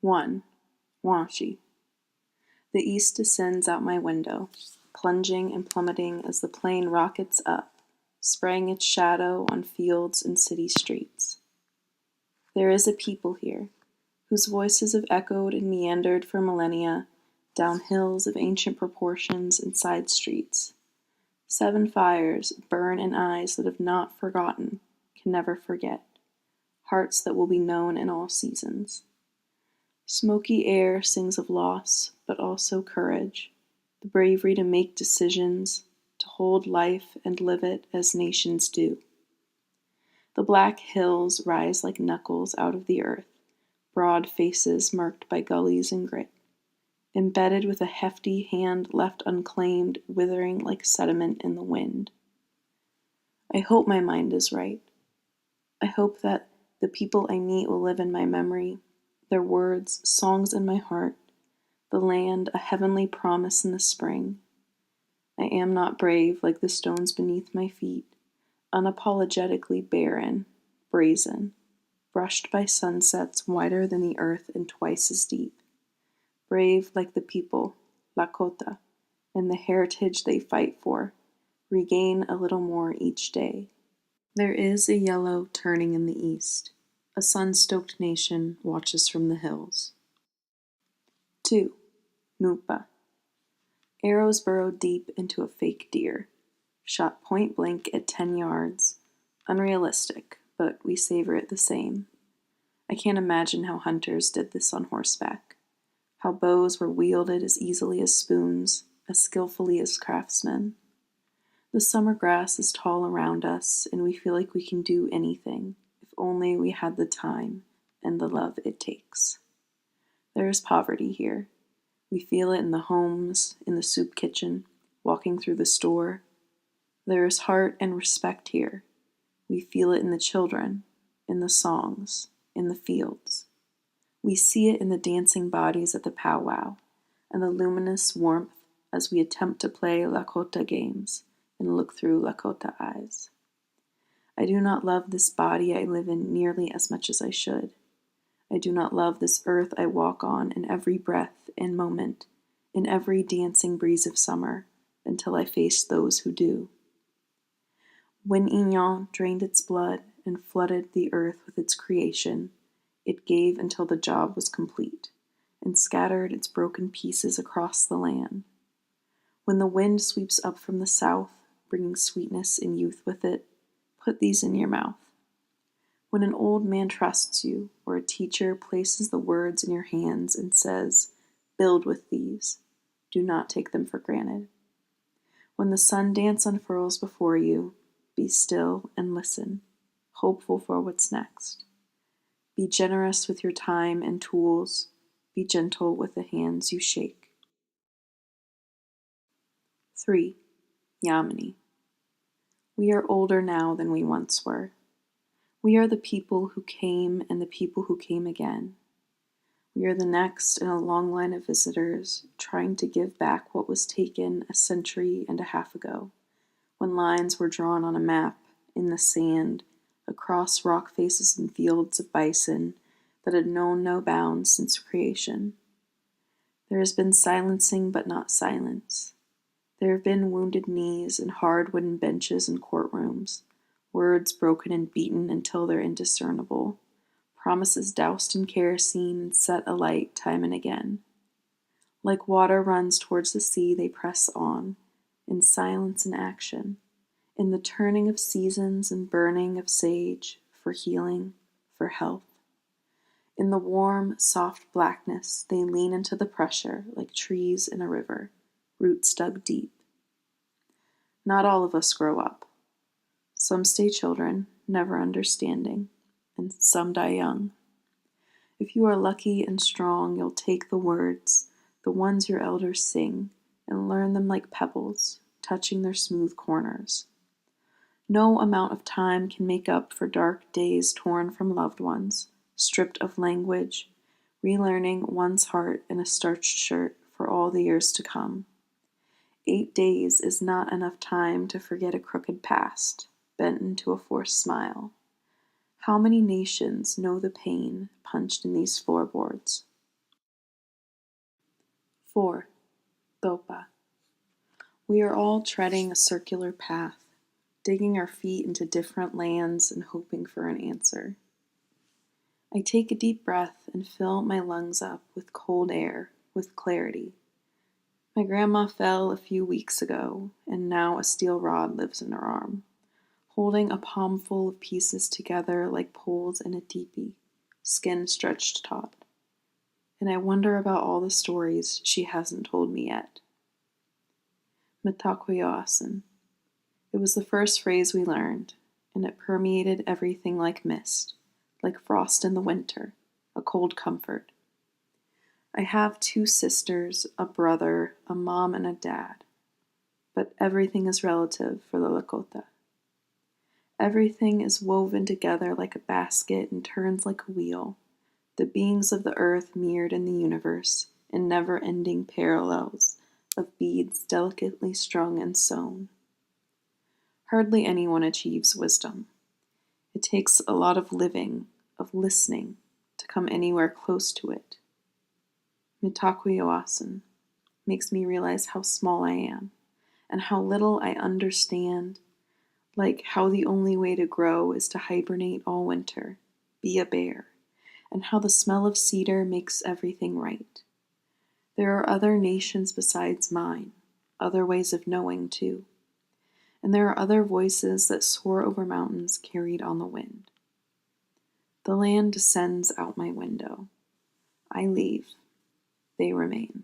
1. Wanshi. The east descends out my window, plunging and plummeting as the plane rockets up, spraying its shadow on fields and city streets. There is a people here, whose voices have echoed and meandered for millennia, down hills of ancient proportions and side streets. 7 fires burn in eyes that have not forgotten, can never forget, hearts that will be known in all seasons. Smoky air sings of loss, but also courage, the bravery to make decisions, to hold life and live it as nations do. The black hills rise like knuckles out of the earth, broad faces marked by gullies and grit, embedded with a hefty hand left unclaimed, withering like sediment in the wind. I hope my mind is right. I hope that the people I meet will live in my memory, their words, songs in my heart, the land a heavenly promise in the spring. I am not brave like the stones beneath my feet, unapologetically barren, brazen, brushed by sunsets wider than the earth and twice as deep. Brave like the people, Lakota, and the heritage they fight for, regain a little more each day. There is a yellow turning in the east. A sun-stoked nation watches from the hills. 2. Nupa. Arrows burrow deep into a fake deer, shot point blank at 10 yards. Unrealistic, but we savor it the same. I can't imagine how hunters did this on horseback, how bows were wielded as easily as spoons, as skillfully as craftsmen. The summer grass is tall around us, and we feel like we can do anything, if only we had the time and the love it takes. There is poverty here. We feel it in the homes, in the soup kitchen, walking through the store. There is heart and respect here. We feel it in the children, in the songs, in the fields. We see it in the dancing bodies at the powwow, and the luminous warmth as we attempt to play Lakota games and look through Lakota eyes. I do not love this body I live in nearly as much as I should. I do not love this earth I walk on in every breath and moment, in every dancing breeze of summer, until I face those who do. When Ignon drained its blood and flooded the earth with its creation, it gave until the job was complete, and scattered its broken pieces across the land. When the wind sweeps up from the south, bringing sweetness and youth with it, put these in your mouth. When an old man trusts you, or a teacher places the words in your hands and says, "Build with these," do not take them for granted. When the sun dance unfurls before you, be still and listen, hopeful for what's next. Be generous with your time and tools. Be gentle with the hands you shake. 3. Yamini. We are older now than we once were. We are the people who came and the people who came again. We are the next in a long line of visitors trying to give back what was taken a century and a half ago, when lines were drawn on a map, in the sand, across rock faces and fields of bison that had known no bounds since creation. There has been silencing but not silence. There have been wounded knees and hard wooden benches in courtrooms, words broken and beaten until they're indiscernible, promises doused in kerosene and set alight time and again. Like water runs towards the sea, they press on, in silence and action, in the turning of seasons and burning of sage, for healing, for health. In the warm, soft blackness, they lean into the pressure like trees in a river, roots dug deep. Not all of us grow up. Some stay children, never understanding, and some die young. If you are lucky and strong, you'll take the words, the ones your elders sing, and learn them like pebbles, touching their smooth corners. No amount of time can make up for dark days torn from loved ones, stripped of language, relearning one's heart in a starched shirt for all the years to come. 8 days is not enough time to forget a crooked past, bent into a forced smile. How many nations know the pain punched in these floorboards? 4. Topa. We are all treading a circular path, digging our feet into different lands and hoping for an answer. I take a deep breath and fill my lungs up with cold air, with clarity. My grandma fell a few weeks ago, and now a steel rod lives in her arm, holding a palmful of pieces together like poles in a teepee, skin stretched taut. And I wonder about all the stories she hasn't told me yet. Mitakuyoasin. It was the first phrase we learned, and it permeated everything like mist, like frost in the winter, a cold comfort. I have 2 sisters, a brother, a mom, and a dad, but everything is relative for the Lakota. Everything is woven together like a basket and turns like a wheel, the beings of the earth mirrored in the universe, in never-ending parallels of beads delicately strung and sewn. Hardly anyone achieves wisdom. It takes a lot of living, of listening, to come anywhere close to it. Mitakuyoasin makes me realize how small I am, and how little I understand, like how the only way to grow is to hibernate all winter, be a bear, and how the smell of cedar makes everything right. There are other nations besides mine, other ways of knowing too. And there are other voices that soar over mountains carried on the wind. The land descends out my window. I leave. They remain.